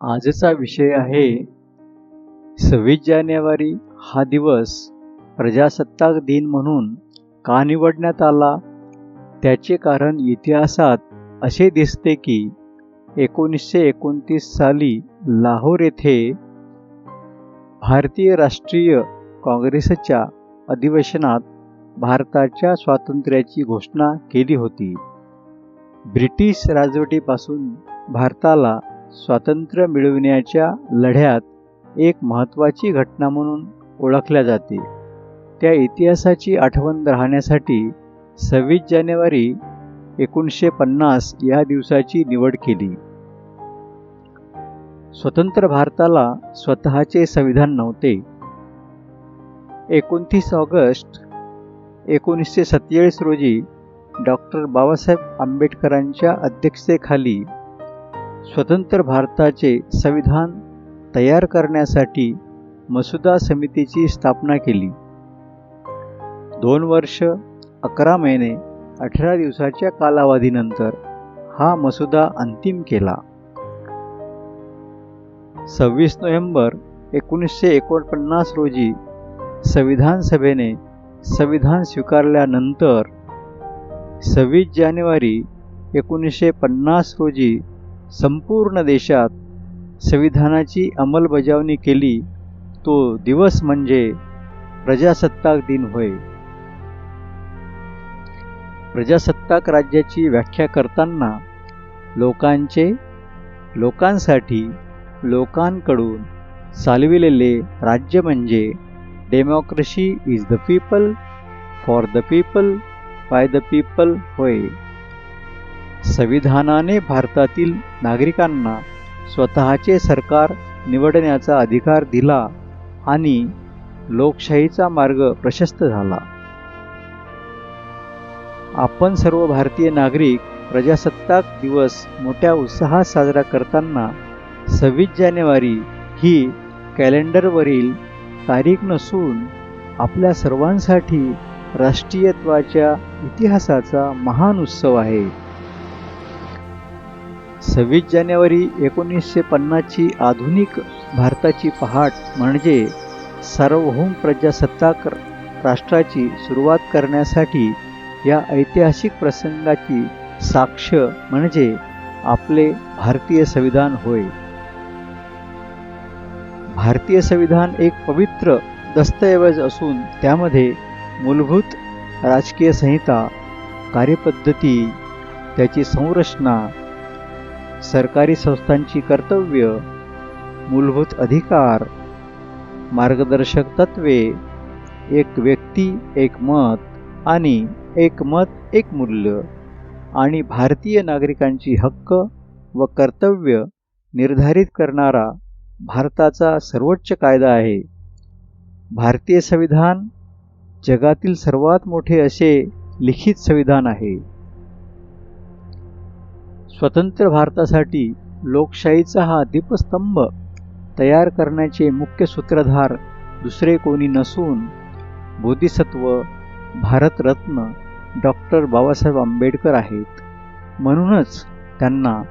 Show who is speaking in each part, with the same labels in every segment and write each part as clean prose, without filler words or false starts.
Speaker 1: आजचा विषय आहे 26 जानेवारी हा दिवस प्रजासत्ताक दिन म्हणून का निवडण्यात आला. त्याचे कारण इतिहासात असे दिसते की 1929 साली लाहोर येथे भारतीय राष्ट्रीय काँग्रेसच्या अधिवेशनात भारताच्या स्वातंत्र्याची घोषणा केली होती. ब्रिटिश राजवटीपासून भारताला स्वातंत्र्य मिळविण्याच्या लढ्यात एक महत्त्वाची घटना म्हणून ओळखल्या जाते. त्या इतिहासाची आठवण राहण्यासाठी 26 जानेवारी 1950 या दिवसाची निवड केली. स्वतंत्र भारताला स्वतःचे संविधान नव्हते. 29 ऑगस्ट 1947 रोजी डॉक्टर बाबासाहेब आंबेडकरांच्या अध्यक्षतेखाली स्वतंत्र भारताचे संविधान तयार करण्यासाठी मसुदा समितीची स्थापना केली. 2 वर्ष 11 महिने 18 दिवसाच्या कालावधीनंतर हा मसुदा अंतिम केला. 26 नोव्हेंबर 1949 रोजी संविधान सभेने संविधान स्वीकारल्यानंतर 26 जानेवारी 1950 रोजी संपूर्ण देशात संविधानाची अंमलबजावणी केली. तो दिवस म्हणजे प्रजासत्ताक दिन होय. प्रजासत्ताक राज्याची व्याख्या करताना लोकांसाठी लोकांकडून चालविलेले राज्य म्हणजे democracy is the people, for the people, by the people होय. संविधानाने भारतातील नागरिकांना स्वतःचे सरकार निवडण्याचा अधिकार दिला आणि लोकशाहीचा मार्ग प्रशस्त झाला. आपण सर्व भारतीय नागरिक प्रजासत्ताक दिवस मोठ्या उत्साहात साजरा करताना 26 जानेवारी ही कॅलेंडरवरील तारीख नसून आपल्या सर्वांसाठी राष्ट्रीयत्वाच्या इतिहासाचा महान उत्सव आहे. 26 जानेवारी 1950 ची आधुनिक भारताची पहाट म्हणजे सार्वभौम प्रजासत्ताक राष्ट्राची सुरुवात करण्यासाठी या ऐतिहासिक प्रसंगाची साक्ष म्हणजे आपले भारतीय संविधान होय. भारतीय संविधान एक पवित्र दस्तऐवज असून त्यामध्ये मूलभूत राजकीय संहिता, कार्यपद्धती, त्याची संरचना, सरकारी संस्थांची कर्तव्य, मूलभूत अधिकार, मार्गदर्शक तत्त्वे, एक व्यक्ती एक मत आणि एक मत एक मूल्य आणि भारतीय नागरिकांची हक्क व कर्तव्य निर्धारित करणारा भारताचा सर्वोच्च कायदा आहे. भारतीय संविधान जगातील सर्वात मोठे असे लिखित संविधान आहे. स्वतंत्र भारतासाठी लोकशाहीचा हा दीपस्तंभ तयार करण्याचे मुख्य सूत्रधार दुसरे कोणी नसून बोधिसत्व भारतरत्न डॉक्टर बाबासाहेब आंबेडकर आहेत. म्हणूनच त्यांना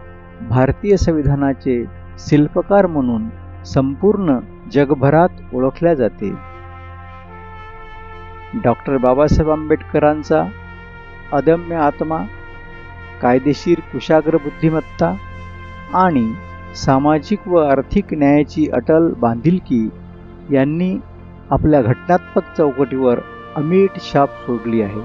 Speaker 1: भारतीय संविधानाचे शिल्पकार म्हणून संपूर्ण जगभरात ओळखले जाते. डॉक्टर बाबासाहेब आंबेडकरांचा अदम्य आत्मा, कायदेशीर कुशाग्र बुद्धिमत्ता आणि सामाजिक व आर्थिक न्यायाची अटल बांधिलकी यांनी आपल्या घटनात्मक चौकटीवर अमीट छाप सोडली आहे.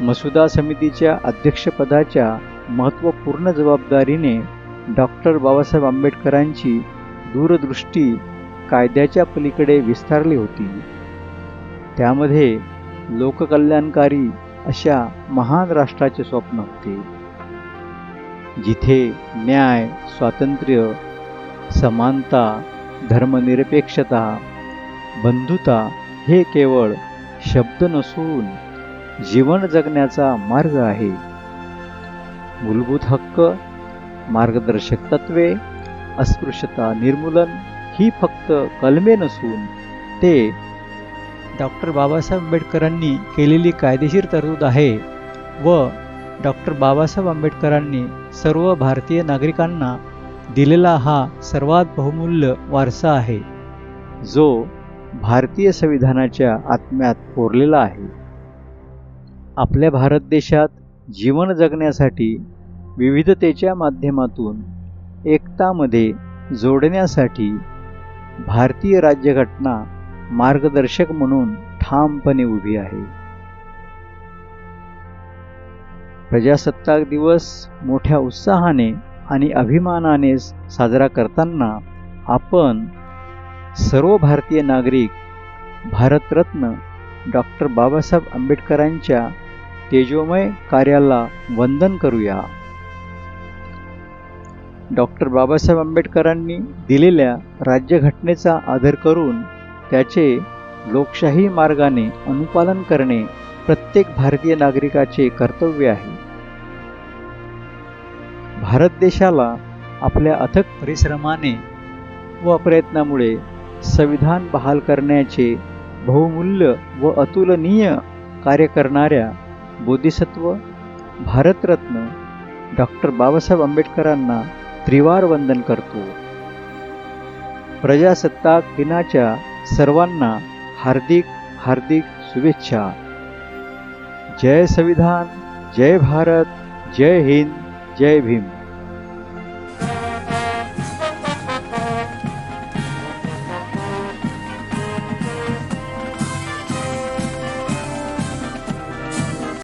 Speaker 1: मसुदा समितीच्या अध्यक्षपदाच्या महत्त्वपूर्ण जबाबदारीने डॉक्टर बाबासाहेब आंबेडकरांची दूरदृष्टी कायद्याच्या पलीकडे विस्तारली होती. त्यामध्ये लोककल्याणकारी अशा महान राष्ट्राचे स्वप्न होते, जिथे न्याय, स्वातंत्र्य, समानता, धर्मनिरपेक्षता, बंधुता हे केवळ शब्द नसून जीवन जगण्याचा मार्ग आहे. मूलभूत हक्क, मार्गदर्शक तत्त्वे, अस्पृश्यता निर्मूलन ही फक्त कलमे नसून ते डॉक्टर बाबासाहेब आंबेडकरांनी केलेली कायदेशीर तरतूद आहे व डॉक्टर बाबासाहेब आंबेडकरांनी सर्व भारतीय नागरिकांना दिलेला हा सर्वात बहुमूल्य वारसा आहे, जो भारतीय संविधानाच्या आत्म्यात कोरलेला आहे. आपल्या भारत देशात जीवन जगण्यासाठी विविधतेच्या माध्यमातून एकतामध्ये जोडण्यासाठी भारतीय राज्यघटना मार्गदर्शक म्हणून ठामपणे उभी आहे. प्रजासत्ताक दिवस मोठ्या उत्साहाने आणि अभिमानाने साजरा करताना आपण सर्व भारतीय नागरिक भारतरत्न डॉक्टर बाबासाहेब आंबेडकरांच्या तेजोमय कार्याला वंदन करूया. डॉक्टर बाबासाहेब आंबेडकरांनी दिलेल्या राज्यघटनेचा आदर करून त्याचे लोकशाही मार्गाने अनुपालन करणे प्रत्येक भारतीय नागरिकाचे कर्तव्य आहे. भारत देशाला आपल्या अथक परिश्रमाने व प्रयत्नामुळे संविधान बहाल करण्याचे बहुमूल्य व अतुलनीय कार्य करणाऱ्या बोधिसत्व भारतरत्न डॉक्टर बाबासाहेब आंबेडकरांना त्रिवार वंदन करतो. प्रजासत्ताक दिनाच्या सर्वांना हार्दिक हार्दिक शुभेच्छा. जय संविधान, जय भारत, जय हिंद, जय भीम.